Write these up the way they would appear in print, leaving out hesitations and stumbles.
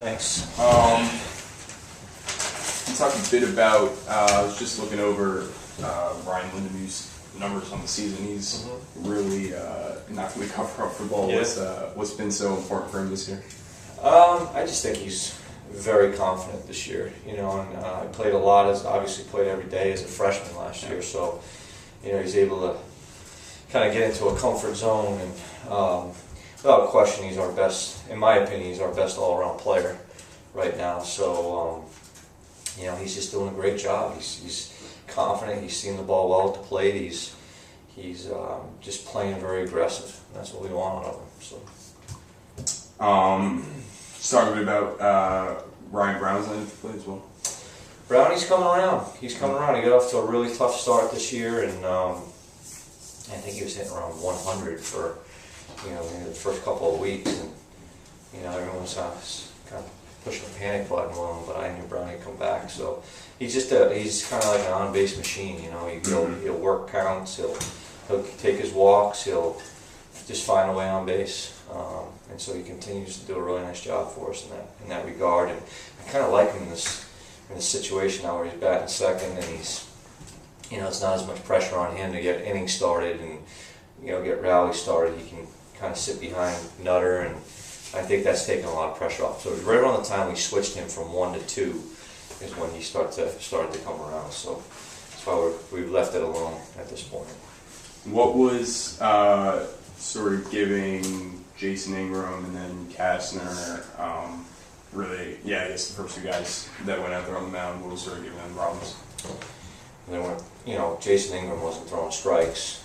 Thanks. You talk a bit about, I was just looking over Ryan Lindemuth's numbers on the season. He's really not going to cover up for ball. Yeah. What's been so important for him this year? I just think he's very confident this year, and I played a lot, obviously played every day as a freshman last year, so, he's able to kind of get into a comfort zone, and without question, he's our best, in my opinion, he's our best all-around player right now, so, he's just doing a great job. He's confident, he's seeing the ball well at the plate, he's just playing very aggressive. That's what we want out of him, so. Let's talk a bit about Ryan Brown's line to play as well. Brownie's coming around. He's coming around. He got off to a really tough start this year, and I think he was hitting around 100 for maybe the first couple of weeks, and everyone was kind of pushing the panic button with him. But I knew Brownie would come back, so he's kind of like an on-base machine. He'll work counts. He'll take his walks. He'll just find a way on base. And so he continues to do a really nice job for us in that regard. And I kind of like him in this situation now where he's batting second, and he's, it's not as much pressure on him to get innings started and get rallies started. He can kind of sit behind Nutter, and I think that's taken a lot of pressure off. So it was right around the time we switched him from 1 to 2 is when he started to come around. So that's why we've left it alone at this point. What was sort of giving Jason Ingram and then Kastner, I guess the first two guys that went out there on the mound, what was sort of giving them problems? They weren't, Jason Ingram wasn't throwing strikes.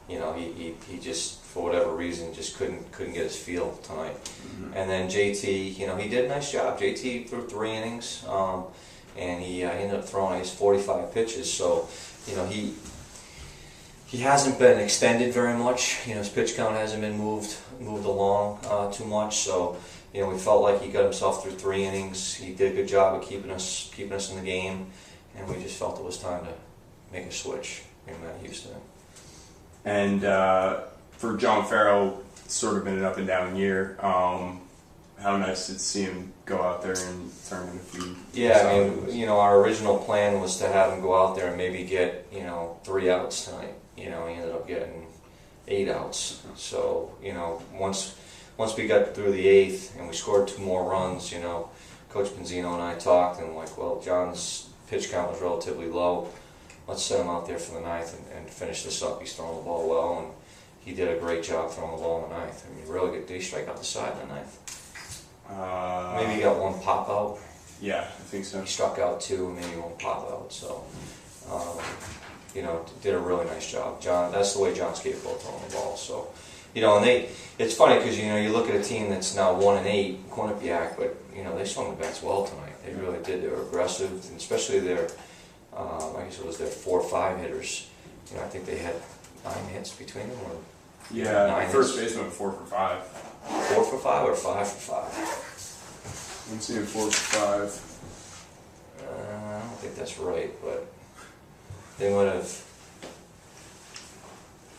He just, for whatever reason, just couldn't get his feel tonight. Mm-hmm. And then JT, he did a nice job. JT threw 3 innings, and he ended up throwing his 45 pitches. So, he hasn't been extended very much. His pitch count hasn't been moved along too much. So, we felt like he got himself through 3 innings. He did a good job of keeping us in the game, and we just felt it was time to make a switch in Houston. And for John Farrell, it's sort of been an up and down year. How nice to see him go out there and turn in a few. Yeah, our original plan was to have him go out there and maybe get 3 outs tonight. He ended up getting 8 outs. So once we got through the 8th and we scored 2 more runs, Coach Benzino and I talked, and well, John's pitch count was relatively low. Let's set him out there for the 9th and finish this up. He's throwing the ball well, and he did a great job throwing the ball in the 9th. I mean, really good. Did he strike out the side in the 9th? Maybe he got 1 pop out. Yeah, I think so. He struck out 2, and maybe 1 pop out. So, did a really nice job. John, that's the way John's capable of throwing the ball. So, and it's funny because you look at a team that's now 1-8, Quinnipiac, but they swung the bats well tonight. They really did. They were aggressive, and especially their, I guess it was their 4 or 5 hitters. I think they had 9 hits between them, or 9 first baseman 4 for 5. 4 for 5 or 5 for 5? I'm seeing 4 for 5. I don't think that's right, but they would have.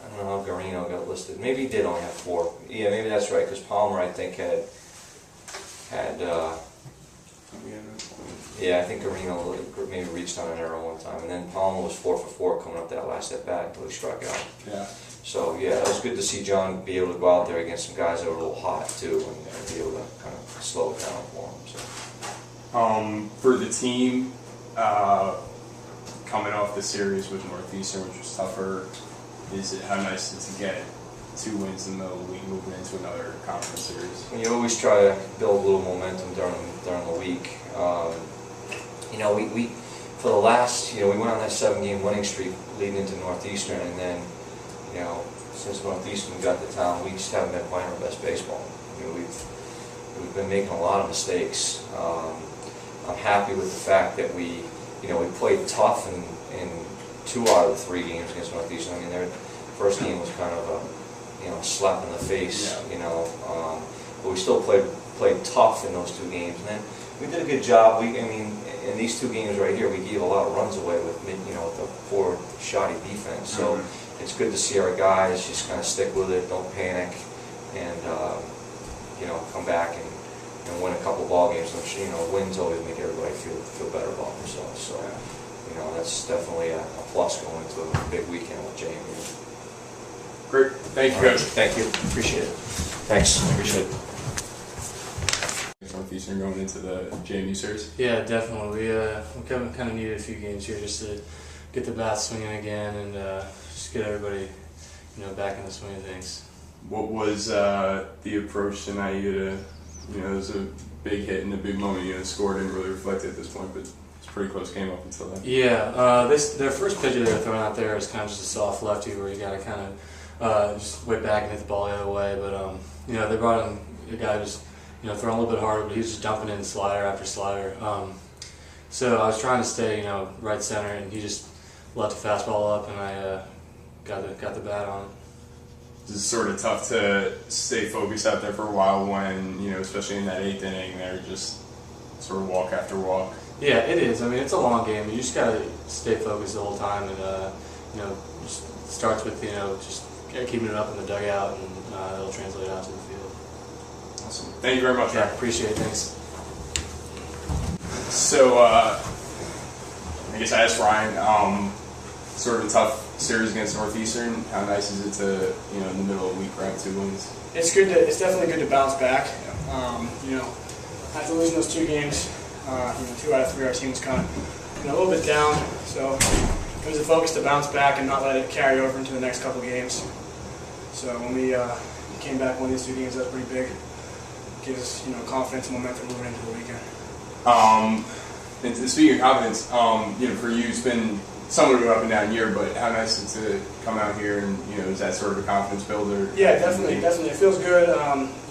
I don't know how Garino got listed. Maybe he did only have 4. Yeah, maybe that's right, because Palmer, I think, had. I think Garino maybe reached on an arrow one time, and then Palmer was 4 for 4 coming up that last at bat until he struck out. Yeah. So it was good to see John be able to go out there against some guys that were a little hot too, and be able to kind of slow it down for him. So. For the team, coming off the series with Northeastern, which was tougher, how nice is it to get 2 wins in the week moving into another conference series? You always try to build a little momentum during the week. We for the last, we went on that 7-game winning streak leading into Northeastern, and then, since Northeastern got to town, we just haven't been playing our best baseball. We've been making a lot of mistakes. I'm happy with the fact that we played tough in 2 out of the 3 games against Northeastern. I mean, their first game was kind of a slap in the face, but we still played tough in those 2 games, and then we did a good job. In these 2 games right here, we gave a lot of runs away with the poor, shoddy defense. So it's good to see our guys just kind of stick with it, don't panic, and come back and and win a couple ball games, which, you know, wins always make everybody feel better about themselves. So, you know, that's definitely a plus going into a big weekend with JMU. Great. Thank you, Coach. Thank you. Appreciate it. Thanks. Appreciate it. Northeastern going into the JMU series? Yeah, definitely. We kind of needed a few games here just to get the bat swinging again and just get everybody, you know, back in the swing of things. What was the approach tonight? You know, it was a big hit and a big moment. You know, the score didn't really reflect it at this point, but it's a pretty close game up until then. Yeah, their first pitcher they're throwing out there is kind of just a soft lefty where you got to kind of just whip back and hit the ball the other way. But you know, they brought in a guy who's, you know, throwing a little bit harder, but he was just dumping in slider after slider. So I was trying to stay, you know, right center, and he just left the fastball up, and I got the bat on it. It's sort of tough to stay focused out there for a while when, you know, especially in that 8th inning, they're just sort of walk after walk. Yeah, it is. I mean, it's a long game. You just got to stay focused the whole time, and you know, just starts with, you know, just keeping it up in the dugout, and it'll translate out to the field. Awesome. Thank you very much. Yeah, appreciate it. Thanks. So, I guess I asked Ryan, sort of a tough series against Northeastern. How nice is it to, you know, in the middle of the week grab 2 wins? It's good. It's definitely good to bounce back. You know, after losing those 2 games, you know, 2 out of 3 our team was kind of, you know, a little bit down. So it was a focus to bounce back and not let it carry over into the next couple games. So when we came back, won these 2 games, that was pretty big. Gives us, you know, confidence and momentum moving into the weekend. And speaking of confidence, you know, for you, it's been somewhat of an up and down year, but how nice is it to come out here and, you know, is that sort of a confidence builder? Yeah, definitely. It feels good.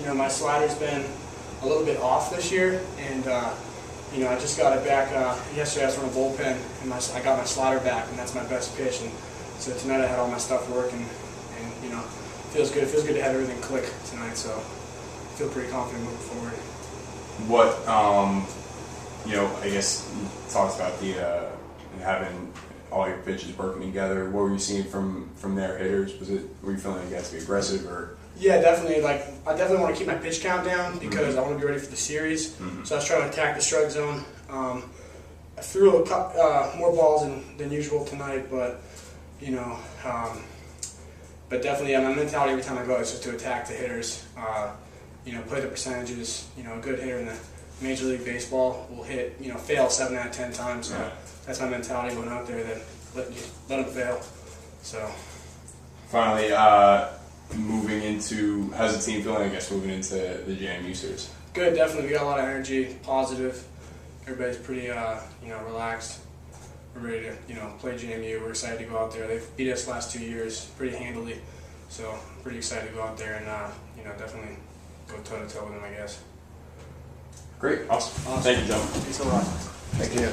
You know, my slider's been a little bit off this year, and you know, I just got it back yesterday. I was throwing a bullpen, and I got my slider back, and that's my best pitch. And so tonight I had all my stuff working, and you know, it feels good. It feels good to have everything click tonight. So I feel pretty confident moving forward. What, you know, I guess you talked about the having all your pitches working together. What were you seeing from their hitters? Were you feeling like you had to be aggressive or? Yeah, definitely. Like, I definitely want to keep my pitch count down because I want to be ready for the series. So I was trying to attack the strike zone. I threw more balls than usual tonight, but you know, but definitely, my mentality every time I go is just to attack the hitters. You know, play the percentages. You know, a good hitter in the Major League Baseball will hit, you know, fail 7 out of 10 times. So that's my mentality going out there. That let them fail. So finally, moving into, how's the team feeling? I guess moving into the JMU series. Good, definitely. We got a lot of energy, positive. Everybody's pretty, you know, relaxed. We're ready to, you know, play JMU. We're excited to go out there. They've beat us last 2 years pretty handily, so pretty excited to go out there and, you know, definitely go toe to toe with them, I guess. Great, awesome. Thank you, gentlemen. Thanks a lot. Thank you.